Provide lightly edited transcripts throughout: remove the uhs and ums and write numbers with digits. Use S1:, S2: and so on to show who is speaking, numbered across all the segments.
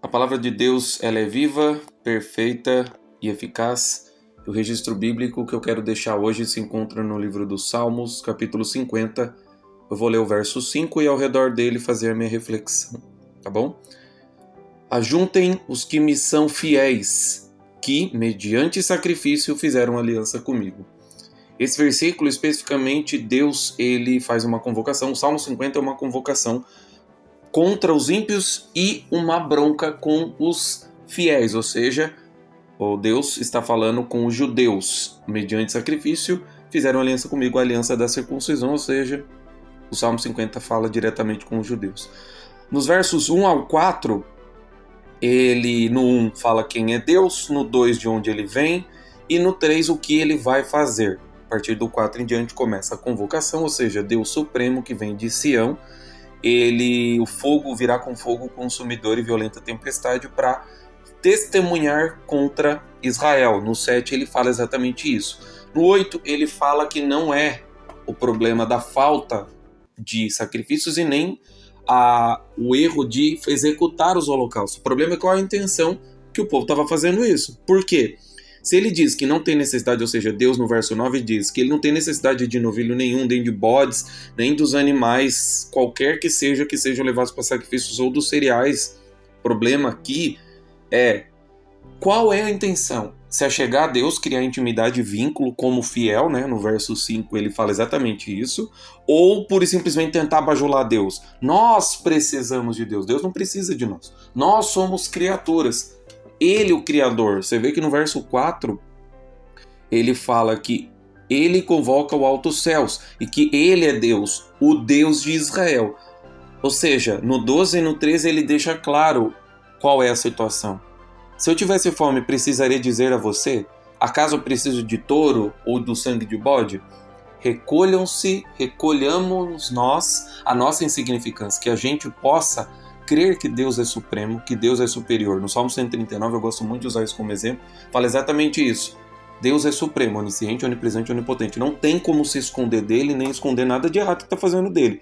S1: A palavra de Deus, ela é viva, perfeita e eficaz. O registro bíblico que eu quero deixar hoje se encontra no livro dos Salmos, capítulo 50. Eu vou ler o verso 5 e ao redor dele fazer a minha reflexão, tá bom? Ajuntem os que me são fiéis, que, mediante sacrifício, fizeram aliança comigo. Esse versículo, especificamente, Deus, ele faz uma convocação. O Salmo 50 é uma convocação contra os ímpios e uma bronca com os fiéis, ou seja, Deus está falando com os judeus, mediante sacrifício, fizeram aliança comigo, a aliança da circuncisão, ou seja, o Salmo 50 fala diretamente com os judeus. Nos versos 1 ao 4, ele no 1 fala quem é Deus, no 2 de onde ele vem, e no 3 o que ele vai fazer. A partir do 4 em diante começa a convocação, ou seja, Deus Supremo que vem de Sião, o fogo virá com fogo consumidor e violenta tempestade para testemunhar contra Israel. No 7 ele fala exatamente isso. No 8 ele fala que não é o problema da falta de sacrifícios e nem o erro de executar os holocaustos. O problema é qual a intenção que o povo estava fazendo isso. Por quê? Se ele diz que não tem necessidade, ou seja, Deus no verso 9 diz que ele não tem necessidade de novilho nenhum, nem de bodes, nem dos animais, qualquer que sejam levados para sacrifícios ou dos cereais. O problema aqui é qual é a intenção? Se achegar a Deus, criar intimidade e vínculo como fiel, né? No verso 5 ele fala exatamente isso, ou pura e simplesmente tentar bajular Deus. Nós precisamos de Deus, Deus não precisa de nós. Nós somos criaturas. Ele, o Criador. Você vê que no verso 4, ele fala que ele convoca o altos céus e que ele é Deus, o Deus de Israel. Ou seja, no 12 e no 13 ele deixa claro qual é a situação. Se eu tivesse fome, precisaria dizer a você, acaso eu preciso de touro ou do sangue de bode? Recolhamos nós a nossa insignificância, que a gente possa crer que Deus é supremo, que Deus é superior. No Salmo 139, eu gosto muito de usar isso como exemplo, fala exatamente isso. Deus é supremo, onisciente, onipresente, onipotente. Não tem como se esconder dele, nem esconder nada de errado que está fazendo dele.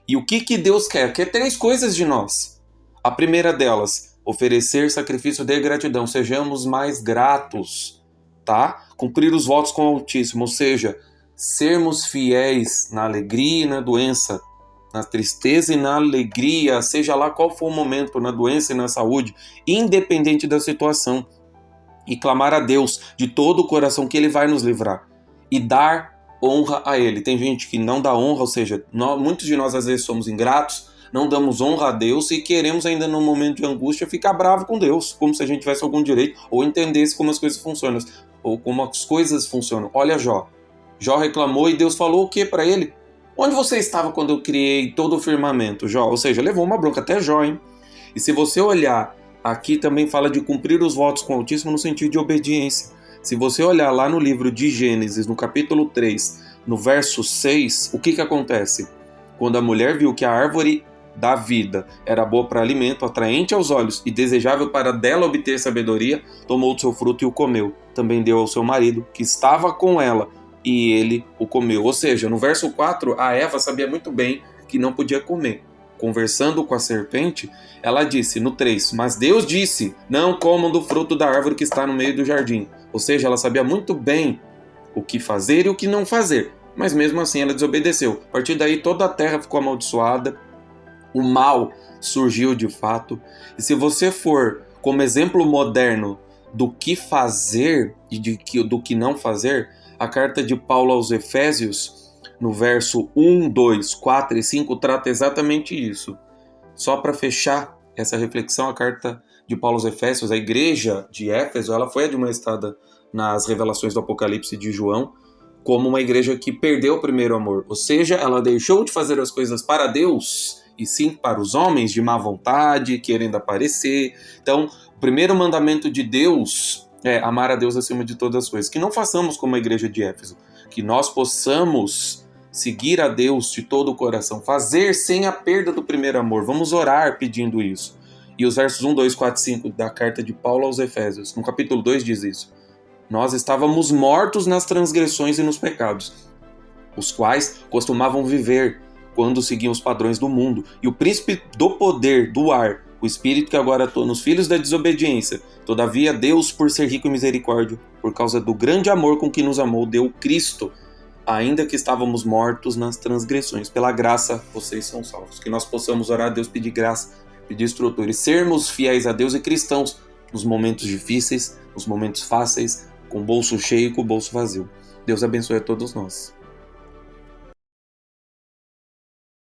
S1: E o que Deus quer? Quer 3 coisas de nós. A primeira delas, oferecer sacrifício de gratidão. Sejamos mais gratos, tá? Cumprir os votos com o Altíssimo, ou seja, sermos fiéis na alegria e na doença, na tristeza e na alegria, seja lá qual for o momento, na doença e na saúde, independente da situação, e clamar a Deus de todo o coração que Ele vai nos livrar, e dar honra a Ele. Tem gente que não dá honra, ou seja, muitos de nós às vezes somos ingratos, não damos honra a Deus e queremos ainda no momento de angústia ficar bravo com Deus, como se a gente tivesse algum direito, ou entendesse como as coisas funcionam, ou como as coisas funcionam. Olha Jó reclamou e Deus falou o que para ele? Onde você estava quando eu criei todo o firmamento, Jó? Ou seja, levou uma bronca até Jó, hein? E se você olhar, aqui também fala de cumprir os votos com o Altíssimo no sentido de obediência. Se você olhar lá no livro de Gênesis, no capítulo 3, no verso 6, o que acontece? Quando a mulher viu que a árvore da vida era boa para alimento, atraente aos olhos e desejável para dela obter sabedoria, tomou do seu fruto e o comeu. Também deu ao seu marido, que estava com ela, e ele o comeu. Ou seja, no verso 4, a Eva sabia muito bem que não podia comer. Conversando com a serpente, ela disse, no 3, mas Deus disse, não comam do fruto da árvore que está no meio do jardim. Ou seja, ela sabia muito bem o que fazer e o que não fazer, mas mesmo assim ela desobedeceu. A partir daí toda a terra ficou amaldiçoada, o mal surgiu de fato. E se você for como exemplo moderno do que fazer e do que não fazer, a carta de Paulo aos Efésios, no verso 1, 2, 4 e 5, trata exatamente isso. Só para fechar essa reflexão, a carta de Paulo aos Efésios, a igreja de Éfeso, ela foi admoestada nas revelações do Apocalipse de João como uma igreja que perdeu o primeiro amor. Ou seja, ela deixou de fazer as coisas para Deus e sim para os homens de má vontade, querendo aparecer. Então, o primeiro mandamento de Deus é amar a Deus acima de todas as coisas. Que não façamos como a igreja de Éfeso, que nós possamos seguir a Deus de todo o coração, fazer sem a perda do primeiro amor. Vamos orar pedindo isso. E os versos 1, 2, 4 e 5 da carta de Paulo aos Efésios, no capítulo 2 diz isso. Nós estávamos mortos nas transgressões e nos pecados, os quais costumavam viver quando seguiam os padrões do mundo. E o príncipe do poder do ar, O Espírito que agora atua nos filhos da desobediência. Todavia, Deus, por ser rico em misericórdia, por causa do grande amor com que nos amou, deu Cristo, ainda que estávamos mortos nas transgressões. Pela graça, vocês são salvos. Que nós possamos orar a Deus, pedir graça, pedir estrutura e sermos fiéis a Deus e cristãos nos momentos difíceis, nos momentos fáceis, com o bolso cheio e com o bolso vazio. Deus abençoe a todos nós.